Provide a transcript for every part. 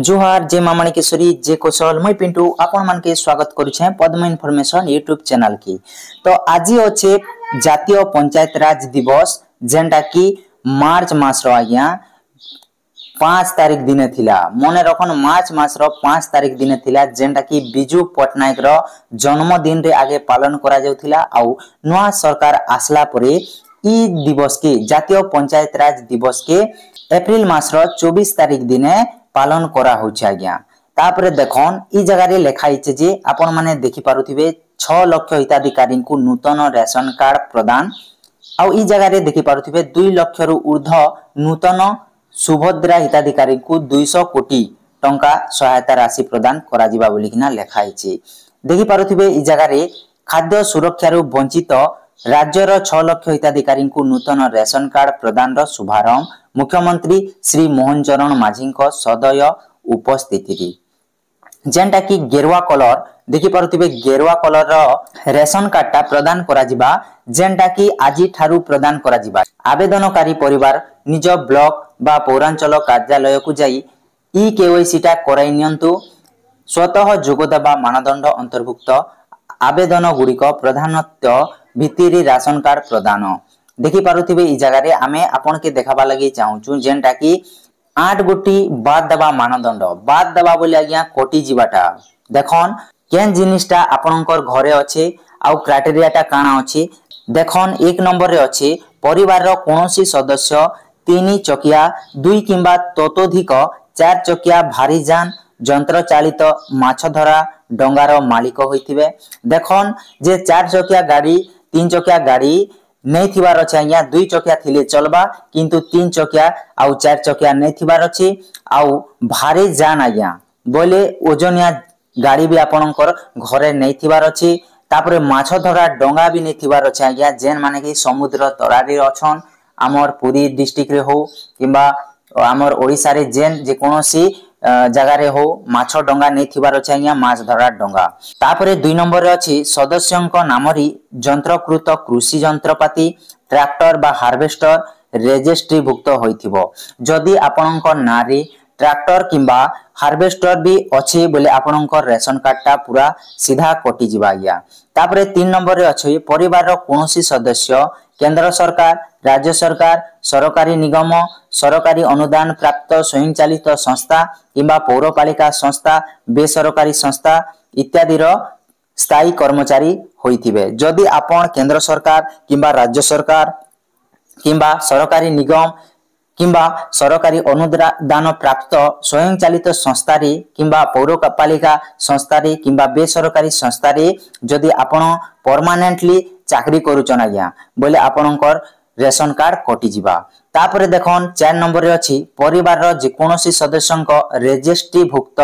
जोहार जय मां माणिकेश्वरी जय कौशल मुई पिंटू आपण मान के स्वागत करुछे पद्म इनफॉरमेशन यूट्यूब चैनल की। तो आज अच्छे जातीय पंचायत राज दिवस जेनटा की मार्च मास रो आज्ञा 5 तारीख दिन थिला। मने रखन मार्च मास रो 5 तारीख दिन थिला जेनटा की बिजू पटनायक रो जन्मदिन रे आगे पालन करा जाउथिला। आउ नवा सरकार आसला परे ई दिवस के जातीय पंचायत राज दिवस के एप्रिल मास रो 24 तारीख दिने पालन करा होछि आज्ञा। तापरे देखन ई जगह रे लिखा हिचे जे आपण माने देखि पारुथिबे 6 लाख हिताधिकारी को नूतन रेशन कार्ड प्रदान। आउ ई जगह रे देखि पारुथिबे 2 लाख रु ऊर्ध्व नूतन सुभद्रा हिताधिकारी को 200 कोटी टंका सहायता राशि प्रदान करा जिबा बोली किना लिखा हिचे। देखि पारुथिबे ई जगह रे खाद्य सुरक्षा रु वंचित राज्यर 6 लाख हिताधिकारी को नूतन रेशन कार्ड प्रदान रो शुभारंभ मुख्यमंत्री श्री मोहन चरण माझी को सदय उपस्थिति जेनटा की गेरुआ कलर देखि पारुथिबे गेरुआ कलर रो रेशन कार्ड ता प्रदान करा जिबा जेनटा की आजि ठारू प्रदान करा जिबा। आवेदनकारी परिवार निज ब्लॉक बा पौरांचल कार्यालय को जाई ई केवाईसी ता कराई नियंतु। स्वतः जोगदेबा मानदंड अंतर्भुक्त आवेदन गुड़िक प्रधानत्व भित्तिरे राशन कार्ड प्रदान। देखि पारुथिबे ई जगह रे आमे आपन के देखाबा लागि चाहूछु जेनटा की 8 गोटी बाद दबा मानदंड बाद दबा बोली आज्ञा कोटी जीवाटा देखन केन जिनिसटा आपनकर घरे अछि आउ क्राइटेरिया टा काना अछि। देखन 1 नंबर रे अछि परिवार रो कोनोसी सदस्य 3 चकिया 2 किंबा ततोधिक 4 चकिया भारी जान यंत्र चालित माछ धरा डंगार मालिक होइथिबे। देखन जे 4 चकिया गाड़ी 3 चकिया गाड़ी नहीं थिबार अछि आज्ञा 2 चकिया थिले चलबा किंतु 3 चकिया आउ 4 चकिया नहीं थिबार अछि आउ भारी जान आज्ञा बोले ओजनिया गाड़ी भी आपनकर घरे नहीं थिबार अछि। तापरे माछ धरा डंगा भी नहीं थिबार अछि आज्ञा जेन माने कि समुद्र तरारी अछन हमर पुरी डिस्ट्रिक्ट रे हो किंबा हमर ओडिसा रे जेन जे कोनोसी जगह रे हो माछ डंगा नहीं थिबार अछि आज्ञा माछ धरा डंगा। तापरे 2 नंबर रे अछि सदस्यंक नामरी यंत्रकृत कृषि यंत्रपाती ट्रैक्टर बा हार्वेस्टर रजिस्ट्री भुक्त होइथिबो। जदि आपनक नारी ट्रैक्टर किंबा हार्वेस्टर भी अछि बोले आपनक रेशन कार्ड ता पूरा सीधा कटि जिबा आज्ञा। तापरे 3 नंबर रे अछि परिवार रो कोनोसी सदस्य केंद्र सरकार राज्य सरकार सरकारी निगम सरकारी अनुदान प्राप्त स्वयं चालित संस्था किंबा पौरपालिका संस्था बेसरकारी संस्था इत्यादि रो स्थायी कर्मचारी होइथिबे। जदि आपण केंद्र सरकार किंबा राज्य सरकार किंबा सरकारी निगम किंबा सरकारी अनुदान प्राप्त स्वयं चालित संस्था रे किंबा पौरपालिका संस्था रे किंबा बेसरकारी संस्था रे जदि आपण परमानेंटली चाकरी करूचन आज्ञा बोले आपणकर रेशन कार्ड कटि जिबा। तापरे देखन 4 नंबर रे अछि परिवार रो जे कोनोसी सदस्यंक रजिस्ट्री भुक्त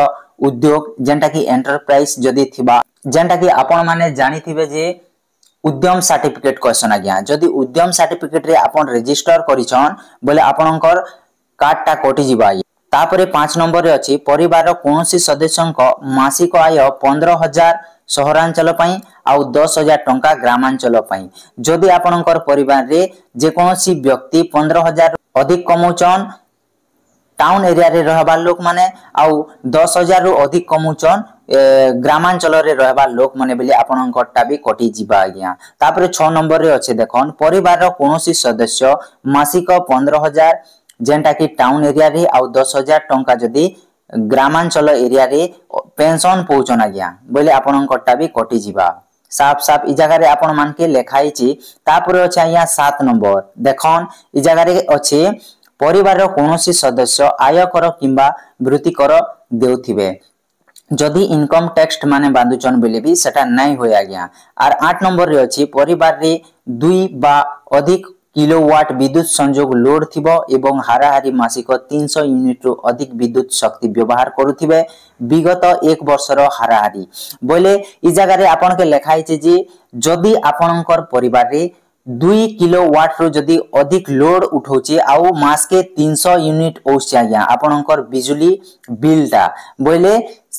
उद्योग जेंटा की एंटरप्राइज जदि थिबा जेंटा की आपण माने जानि थिबे जे उद्यम सर्टिफिकेट क्वेश्चन आज्ञा जदि उद्यम सर्टिफिकेट रे आपण रजिस्टर करिछन बोले आपणकर कार्ड ता कटि जिबा। तापरे 5 नंबर रे अछि परिवार रो कोनोसी सदस्यंक मासिक आय 15,000 सहरांचल पई आउ 10,000 टंका ग्रामांचल पई। जदि आपणकर परिवार रे जे कोनोसी व्यक्ति 15,000 अधिक कमौचन टाउन एरिया रे रहबा लोक माने आउ 10,000 रु अधिक कमौचन ग्रामांचल रे रहबा लोक माने बेले आपणकटा भी कटि जिबा आज्ञा। तापरे 6 नंबर रे अछि देखन परिवार रो कोनोसी सदस्य मासिक 15,000 जेंटा की टाउन एरिया रे आउ 10,000 टंका जदि ग्रामांचल एरिया रे पेंशन पहुचन आज्ञा बोले आपणकटा भी कटि जिबा। साफ साफ ई जगह रे आपण मान के लिखाई छी। तापरे अछि आज्ञा 7 नंबर देखन ई जगह रे अछि परिवार रो कोनोसी सदस्य आयकर किंबा वृत्तिकर देउथिबे जदि इनकम टैक्स माने बांधुचन बोले भी सेटा नहीं होय आज्ञा। आर 8 नंबर रे अछि परिवार रे 2 बा अधिक किलोवाट विद्युत संयोग लोड थिबो एवं हाराहारी मासिक 300 यूनिट रु अधिक विद्युत शक्ति व्यवहार करूथिबे विगत 1 वर्ष रो हाराहारी बोले ई जगह रे आपण के लिखाई छै जे जदि आपणकर परिवार रे 2 किलोवाट रु जदि अधिक लोड उठौची आउ मास के 300 यूनिट ओछि आज्ञा आपणकर बिजुली बिल ता बोले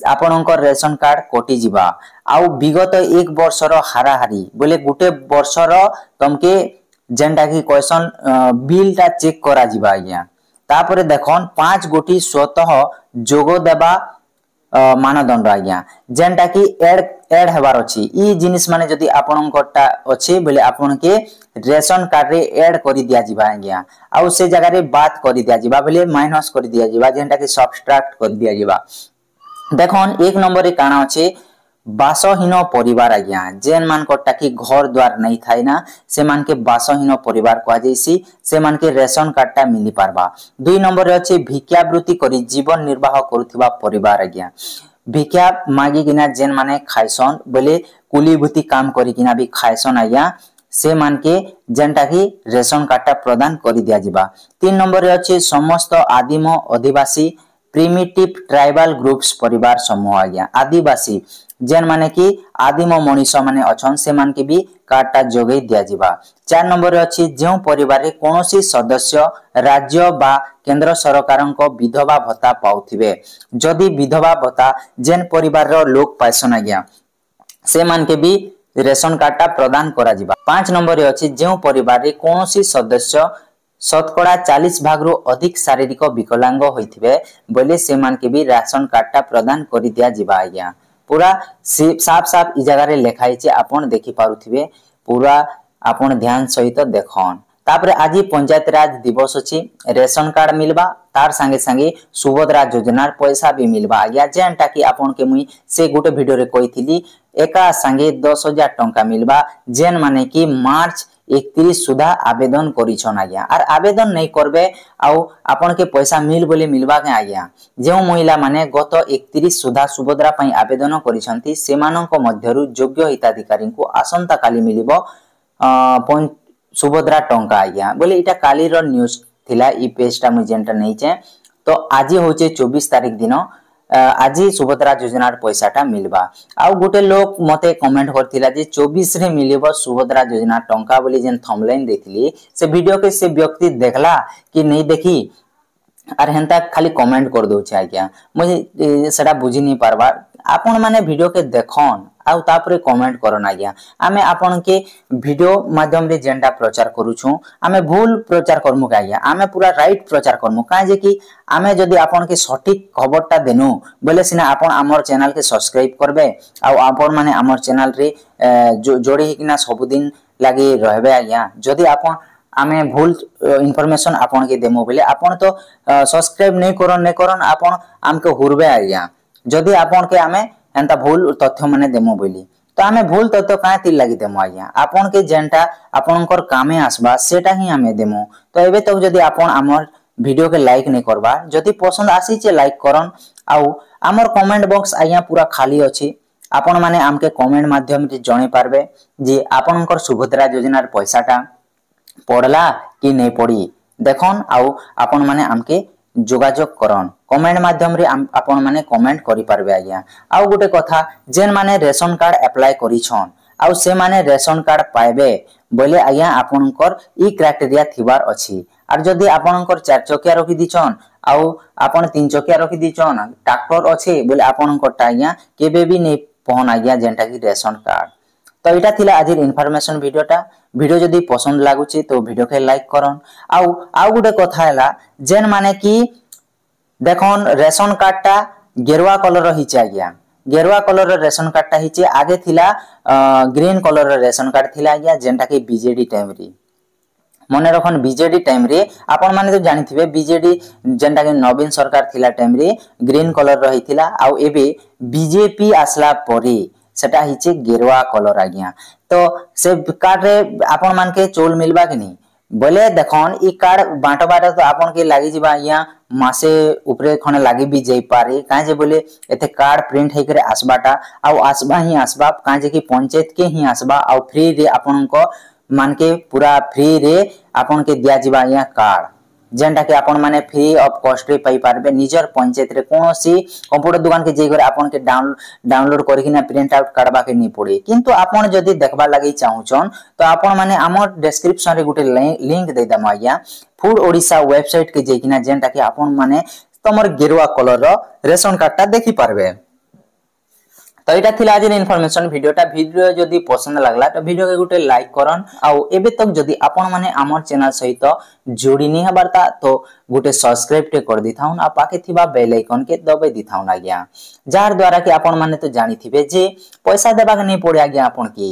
आपणकर रेशन कार्ड कटि जिबा। आउ विगत 1 वर्ष रो हाराहारी बोले गुटे वर्ष रो तमके जेंटा की क्वेश्चन बिल ता चेक करा जिबा आज्ञा तापर देखन 5 गोटी स्वतः जोग देबा मानदंड आज्ञा जेनटा कि एड हेबार अछि ई जिनिस माने जदी आपन कोटा अछि बोले आपन के रेशन कार्ड रे ऐड करि दिया जिबा आज्ञा आउ से जगह रे बात करि दिया जिबा बोले माइनस करि दिया जिबा जेनटा कि सब्सट्रैक्ट करि दिया जिबा देखन 1 नंबर रे काना अछि बासहीन परिवार आज्ञा जेन मान कोटा कि घर द्वार नहीं थाई ना से मान के बासहीन परिवार कहा जैसी से मान के रेशन कार्ड टा मिली पारबा 2 नंबर रे अछि भिक्षावृत्ति करी जीवन निर्वाह करुथिबा परिवार आज्ञा भिक्षा मागी किना जेन माने खाइसन बोले कुलीभूति काम करी किना भी खाइसन आज्ञा से मान के जेनटा कि रेशन कार्ड टा प्रदान करि दिया जिबा 3 नंबर रे अछि समस्त आदिम आदिवासी प्रिमिटिव ट्राइबल ग्रुप्स परिवार समूह आज्ञा आदिवासी जेन माने कि आदिम मनीष माने अछन से मान के भी कार्ड टा जोगे दिया जिबा 4 नंबर रे अछि जेउ परिवार रे कोनोसी सदस्य राज्य बा केंद्र सरकारन को विधवा भत्ता पाउथिबे जदी विधवा भत्ता जेन परिवार रो लोक पाइसन आज्ञा से मान के भी रेशन कार्ड टा प्रदान करा जिबा 5 नंबर रे अछि जेउ परिवार रे कोनोसी सदस्य शतकड़ा 40 भाग रो अधिक शारीरिक विकलांग होइथिबे बोले से मान के भी राशन कार्ड टा प्रदान करि दिया जिबा आज्ञा पूरा साफ साफ इ जगह रे लिखाई छै आपण देखि पारुथिबे पूरा आपण ध्यान सहित देखन तापर आज पंचायत राज दिवस अछि रेशन कार्ड मिलबा तार संगे संगे सुभद्रा योजनार पैसा भी मिलबा आज्ञा जेनटा कि आपण के मुई से गोटे वीडियो रे कहिथिली एका संगे 10,000 टंका मिलबा जेन माने कि मार्च 31 सुधा आवेदन करिछन आज्ञा आर आवेदन नहीं करबे आउ आपण के पैसा मिल बोले मिलबा के आज्ञा जेउ महिला माने गत 31 सुधा सुभद्रा पई आवेदन करिसंती सेमानक मध्यरु योग्य हिताधिकारी को आसंता काली मिलिबो सुभद्रा टंका आज्ञा बोले इटा काली रो न्यूज थिला ई पेज टा मु जेंटा नहीं छे तो आज होचे 24 तारिख दिन आज सुभद्रा योजनार पैसा टा मिलबा आउ गोटे लोक मते कमेंट करथिला जे 24 रे मिलिबो सुभद्रा योजना टंका बोली जेन थंबलाइन देथिली से वीडियो के से व्यक्ति देखला कि नहीं देखी आर हेंता खाली कमेंट कर दउ छै आज्ञा मुझे सेटा बुझी नहीं पारबा आपण माने वीडियो के देखन आउ तापरे कमेंट करन आज्ञा आमे आपण के वीडियो माध्यम रे जेंटा प्रचार करू छु आमे भूल प्रचार करमु आज्ञा आमे पूरा राइट प्रचार करमु काहे जे कि आमे जदी आपण के सटीक खबरटा देनु बोले सिना आपण हमर चैनल के सब्सक्राइब करबे आउ आपण माने हमर चैनल रे जोड़ी हिकना सब दिन लागि रहबे आज्ञा जदी आपण आमे भूल इन्फॉर्मेशन आपण के देमो बोले आपण तो सब्सक्राइब नहीं करन आपण हमके हुरबे आज्ञा जदी आपण के आमे एंता भूल तथ्य माने देमो बोली तो आमे भूल तथ्य काहे तिर लागि देमो आज्ञा आपण के जेंटा आपनकर कामे आसबा सेटा ही आमे देमो तो एबे तक जदी आपण हमर वीडियो के लाइक नहीं करबा जदी पसंद आसी छे लाइक करन आउ हमर कमेंट बॉक्स आज्ञा पूरा खाली अछि आपण माने हमके कमेंट माध्यम रे जणे पारबे जे आपनकर सुभद्रा योजनार पैसाटा पड़ला कि नहीं पड़ी देखन आउ आपण माने हमके जोगाजोग करन कमेंट माध्यम रे आपण माने कमेंट करि पारबे आज्ञा आउ गोटे कथा जेन माने रेशन कार्ड अप्लाई करिछन आउ से माने रेशन कार्ड पाइबे बोले आज्ञा आपनकर ई क्राइटेरिया थिबार अछि आर जदी आपनकर 4 चकिया रखि दिछन आउ आपण 3 चकिया रखि दिछन ट्रैक्टर अछि बोले आपनकर आज्ञा केबे भी नहीं पहन आज्ञा जेंटा कि रेशन कार्ड तो इटा थिला आज इन्फॉर्मेशन वीडियो जदी पसंद लागुची तो वीडियो के लाइक करन आउ गोटे कथा हैला जेन माने कि देखन रेशन कार्ड टा गेरुआ कलर हिचे आज्ञा गेरुआ कलर रेशन कार्ड टा हिचे आगे थिला ग्रीन कलर रेशन कार्ड थिला आज्ञा जेंटा कि बीजेडी टाइम रे मने रखन बीजेडी टाइम रे आपण माने तो जानिथिबे बीजेडी जेंटा कि नवीन सरकार थिला टाइम रे ग्रीन कलर रहिथिला आउ एबे बीजेपी आसला परे सेटा हिचे गेरुआ कलर आज्ञा तो से कार्ड रे आपण मान के चोल मिलबा कि नहीं बोले देखन ई कार्ड बांटबाटा तो आपण के लागि जिबा आज्ञा मासे ऊपरे खने लागि भी जाई पारे काहे जे बोले एते कार्ड प्रिंट हे करे आसबाटा आउ आसबा ही आसबा काहे जे कि पंचायत के ही आसबा आउ फ्री रे आपण को मान के पूरा फ्री रे आपण के दिया जिबा आज्ञा कार्ड जेंटा कि आपण माने फ्री ऑफ कॉस्ट रे पाई पारबे निजर पंचायत रे कोनोसी कंप्यूटर दुकान के जेगर आपण के डाउनलोड करके ना प्रिंट आउट काढबा के नहीं पड़े किंतु आपण जदी देखबा लागि चाहुचन तो आपण माने हमर डिस्क्रिप्शन रे गुटे लिंक दे दम आज्ञा फूड ओडिसा वेबसाइट के जेकिना जेंटा कि आपण माने तमर गेरुआ कलर रो रेशन कार्ड ता देखि पारबे तो यहाँ थिला आज इनफॉरमेशन वीडियो जदि पसंद लगला तो वीडियो के गोटे लाइक करन आउ एबे तक जदि आपण माने हमर चैनल सहित जोड़ी नहीं हबारता तो गोटे सब्सक्राइब टे कर दी थाउन आ पाके थिबा बेल आइकन के दबाई दी थाउन आज्ञा जार द्वारा कि आपण माने तो जानि थिबे जे पैसा देबा के नहीं पड़े आज्ञा आपण की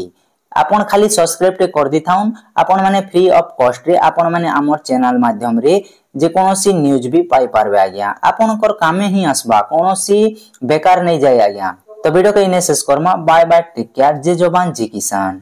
आपण खाली सब्सक्राइब टे कर दी थाउन आपण माने फ्री ऑफ कॉस्ट रे आपण माने हमर चैनल माध्यम रे जे कोनोसी न्यूज भी पाई पारबे आज्ञा आपनकर कामे ही आसबा कोनोसी बेकार नहीं जाय आज्ञा। तो वीडियो के इने शेष करमा बाय बाय टेक केयर जय जवान जय किसान।